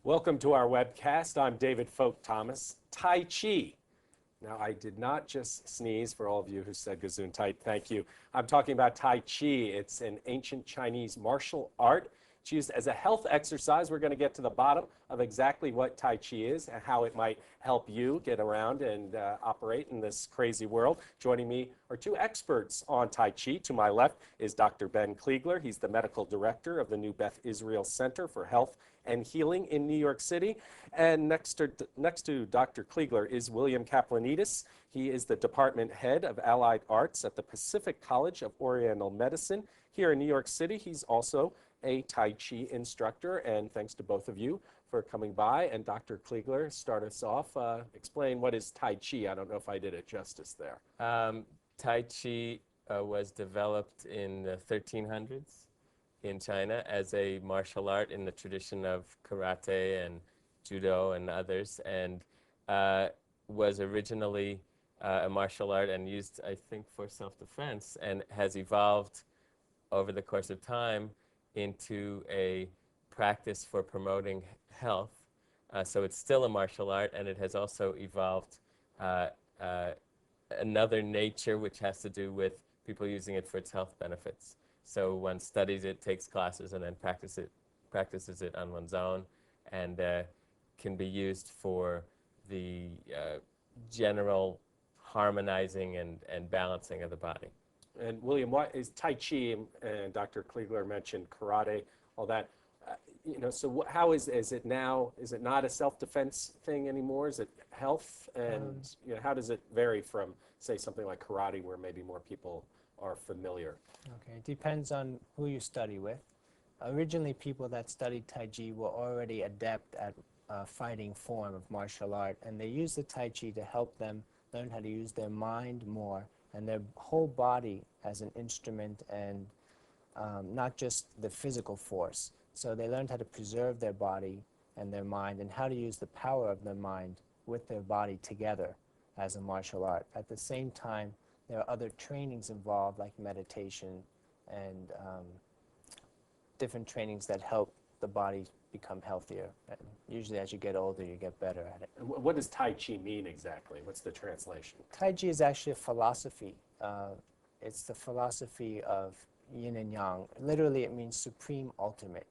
Welcome to our webcast. I'm David Folk Thomas. Tai Chi. Now, I did not just sneeze for all of you who said Gesundheit. Thank you. I'm talking about Tai Chi. It's an ancient Chinese martial art. It's used as a health exercise. We're going to get to the bottom of exactly what Tai Chi is and how it might help you get around and operate in this crazy world. Joining me are two experts on Tai Chi. To my left is Dr. Ben Kliegler. He's the medical director of the New Beth Israel Center for Health and Healing in New York City. And next to Dr. Kliegler is William Kaplanidis. He is the department head of Allied Arts at the Pacific College of Oriental Medicine here in New York City. He's also a Tai Chi instructor, and thanks to both of you for coming by. And Dr. Kliegler, start us off. Explain what is Tai Chi. I don't know if I did it justice there. Tai Chi was developed in the 1300s in China as a martial art in the tradition of karate and judo and others, and was originally a martial art and used, I think, for self-defense, and has evolved over the course of time into a practice for promoting health. So it's still a martial art, and it has also evolved another nature which has to do with people using it for its health benefits. So one studies it, takes classes, and then practices it on one's own, and can be used for the general harmonizing and balancing of the body. And William, what is Tai Chi? And Dr. Kliegler mentioned karate, all that. So how is it now? Is it not a self-defense thing anymore? Is it health? And how does it vary from, say, something like karate, where maybe more people are familiar? Okay, it depends on who you study with. Originally, people that studied Tai Chi were already adept at a fighting form of martial art, and they used the Tai Chi to help them learn how to use their mind more and their whole body as an instrument, and not just the physical force. So they learned how to preserve their body and their mind, and how to use the power of their mind with their body together as a martial art. At the same time, there are other trainings involved, like meditation and different trainings that help the body become healthier. And usually as you get older, you get better at it. And what does Tai Chi mean exactly? What's the translation? Tai Chi is actually a philosophy. It's the philosophy of yin and yang. Literally, it means supreme ultimate.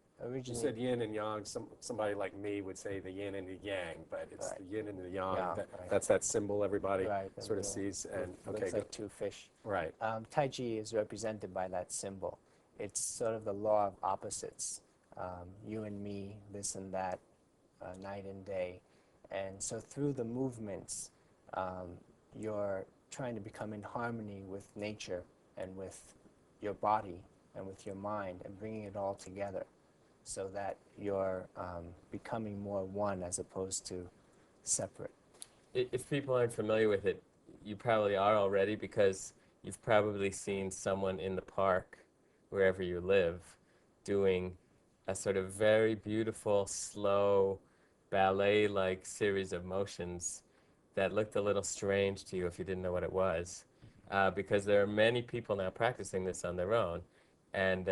You said yin and yang. Somebody like me would say the yin and the yang, but it's right. the yin and the yang. Yeah, That's that symbol everybody right. sort of sees. And it looks like two fish. Right. Tai Chi is represented by that symbol. It's sort of the law of opposites. You and me, this and that, night and day. And so through the movements, you're trying to become in harmony with nature and with your body and with your mind, and bringing it all together so that you're becoming more one as opposed to separate. If people aren't familiar with it, you probably are already, because you've probably seen someone in the park, wherever you live, doing a sort of very beautiful, slow, ballet-like series of motions that looked a little strange to you if you didn't know what it was. Because there are many people now practicing this on their own. And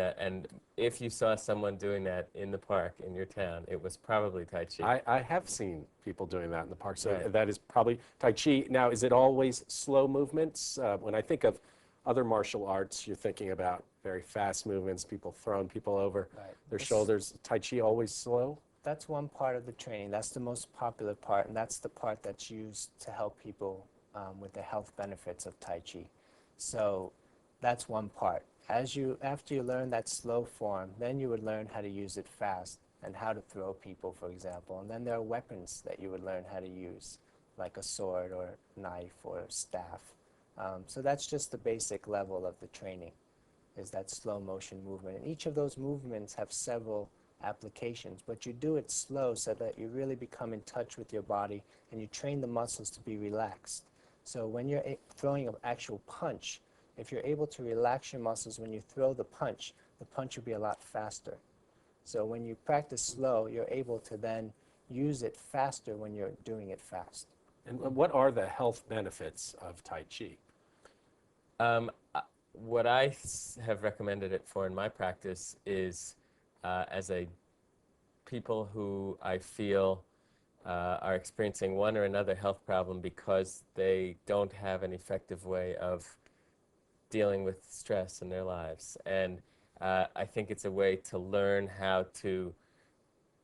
if you saw someone doing that in the park in your town, it was probably Tai Chi. I have seen people doing that in the park, so Right. that is probably Tai Chi. Now, is it always slow movements? When I think of other martial arts, you're thinking about very fast movements, people throwing people over their shoulders. Tai Chi always slow? That's one part of the training. That's the most popular part, and that's the part that's used to help people with the health benefits of Tai Chi. So that's one part. After you learn that slow form, then you would learn how to use it fast and how to throw people, for example. And then there are weapons that you would learn how to use, like a sword or knife or staff. So that's just the basic level of the training, is that slow motion movement. And each of those movements have several applications, but you do it slow so that you really become in touch with your body, and you train the muscles to be relaxed. So when you're throwing an actual punch, if you're able to relax your muscles when you throw the punch will be a lot faster. So when you practice slow, you're able to then use it faster when you're doing it fast. And what are the health benefits of Tai Chi? What I have recommended it for in my practice is as a people who I feel are experiencing one or another health problem because they don't have an effective way of dealing with stress in their lives. And I think it's a way to learn how to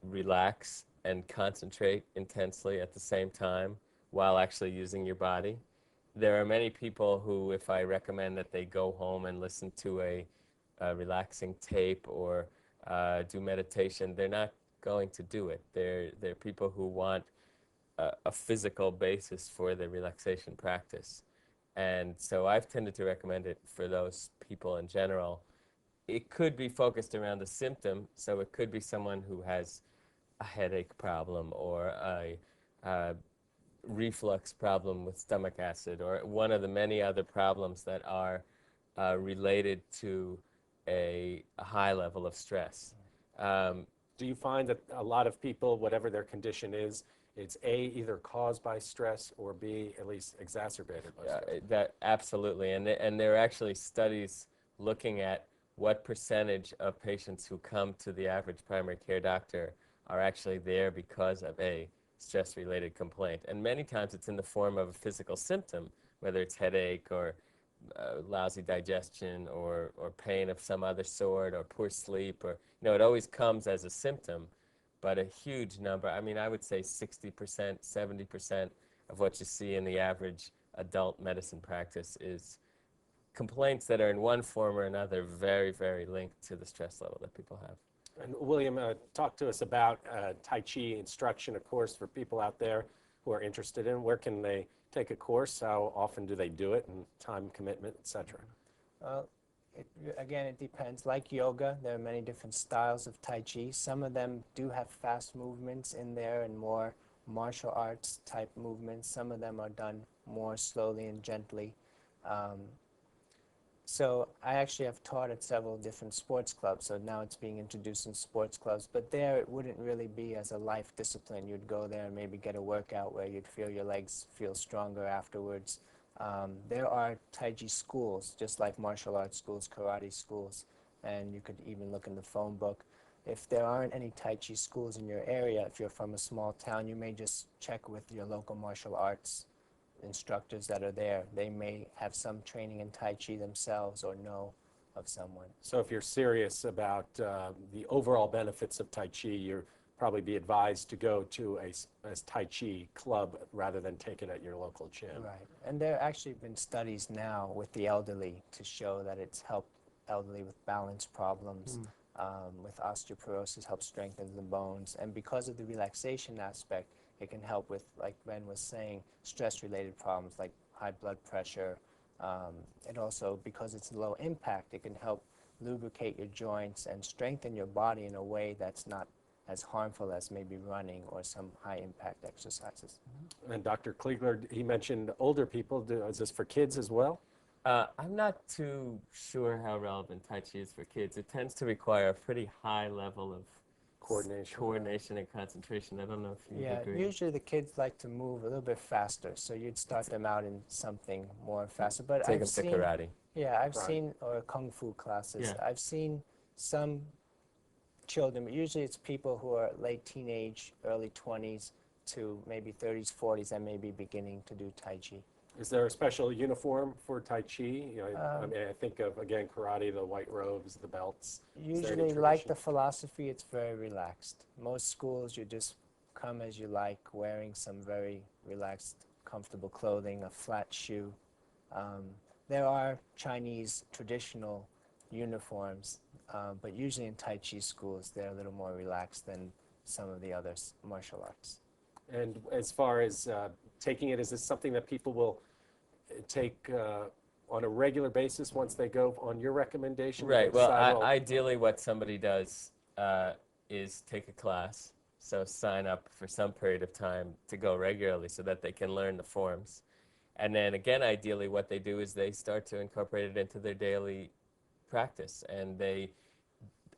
relax and concentrate intensely at the same time while actually using your body. There are many people who, if I recommend that they go home and listen to a relaxing tape or do meditation, they're not going to do it. They're people who want a physical basis for their relaxation practice. And so I've tended to recommend it for those people in general. It could be focused around the symptom, so it could be someone who has a headache problem or a reflux problem with stomach acid or one of the many other problems that are related to a high level of stress. Do you find that a lot of people, whatever their condition is, it's A, either caused by stress, or B, at least exacerbated by stress? That absolutely, and there are actually studies looking at what percentage of patients who come to the average primary care doctor are actually there because of a stress-related complaint. And many times it's in the form of a physical symptom, whether it's headache or lousy digestion or pain of some other sort or poor sleep, or it always comes as a symptom. But a huge number, I mean, I would say 60%, 70% of what you see in the average adult medicine practice is complaints that are in one form or another very, very linked to the stress level that people have. And William, talk to us about Tai Chi instruction, of course, for people out there who are interested in. Where can they take a course? How often do they do it, and time commitment, etc.? Again, it depends. Like yoga, there are many different styles of Tai Chi. Some of them do have fast movements in there and more martial arts type movements. Some of them are done more slowly and gently. So I actually have taught at several different sports clubs, so now it's being introduced in sports clubs. But there it wouldn't really be as a life discipline. You'd go there and maybe get a workout where you'd feel your legs feel stronger afterwards. There are Tai Chi schools, just like martial arts schools, karate schools, and you could even look in the phone book. If there aren't any Tai Chi schools in your area, if you're from a small town, you may just check with your local martial arts instructors that are there. They may have some training in Tai Chi themselves or know of someone. So if you're serious about the overall benefits of Tai Chi, you'll probably be advised to go to a Tai Chi club rather than take it at your local gym. Right. And there have actually been studies now with the elderly to show that it's helped elderly with balance problems, with osteoporosis, helps strengthen the bones. And because of the relaxation aspect, it can help with, like Ben was saying, stress-related problems like high blood pressure. It also, because it's low impact, it can help lubricate your joints and strengthen your body in a way that's not as harmful as maybe running or some high-impact exercises. And Dr. Kliegler, he mentioned older people. Is this for kids as well? I'm not too sure how relevant Tai Chi is for kids. It tends to require a pretty high level of coordination and concentration. I don't know if you agree. Usually the kids like to move a little bit faster, so you'd start them out in something more faster. But Take them to karate. Yeah, I've seen, or kung fu classes. Yeah. I've seen some children, but usually it's people who are late teenage, early 20s to maybe 30s, 40s, that may be beginning to do Tai Chi. Is there a special uniform for Tai Chi? I mean, I think of, again, karate, the white robes, the belts. Usually, like the philosophy, it's very relaxed. Most schools, you just come as you like, wearing some very relaxed, comfortable clothing, a flat shoe. There are Chinese traditional uniforms, but usually in Tai Chi schools, they're a little more relaxed than some of the other martial arts. And as far as taking it, is this something that people will take on a regular basis once they go on your recommendation? Right. Well, ideally what somebody does is take a class, so sign up for some period of time to go regularly so that they can learn the forms. And then again, ideally what they do is they start to incorporate it into their daily practice, and they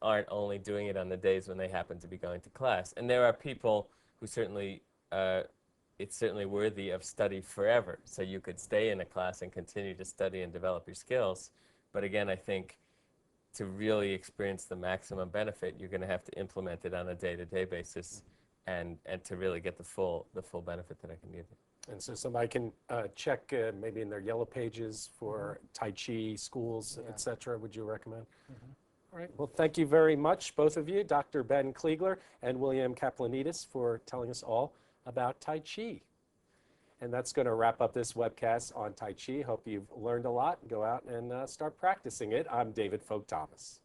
aren't only doing it on the days when they happen to be going to class. And there are people who certainly, it's certainly worthy of study forever. So you could stay in a class and continue to study and develop your skills. But again, I think to really experience the maximum benefit, you're going to have to implement it on a day-to-day basis, and to really get the full benefit that I can give you. And so somebody can check maybe in their yellow pages for Tai Chi schools, Yeah. et cetera. Would you recommend? All right. Well, thank you very much, both of you, Dr. Ben Kliegler and William Kaplanidis, for telling us all about Tai Chi. And that's going to wrap up this webcast on Tai Chi. Hope you've learned a lot. Go out and start practicing it. I'm David Folk Thomas.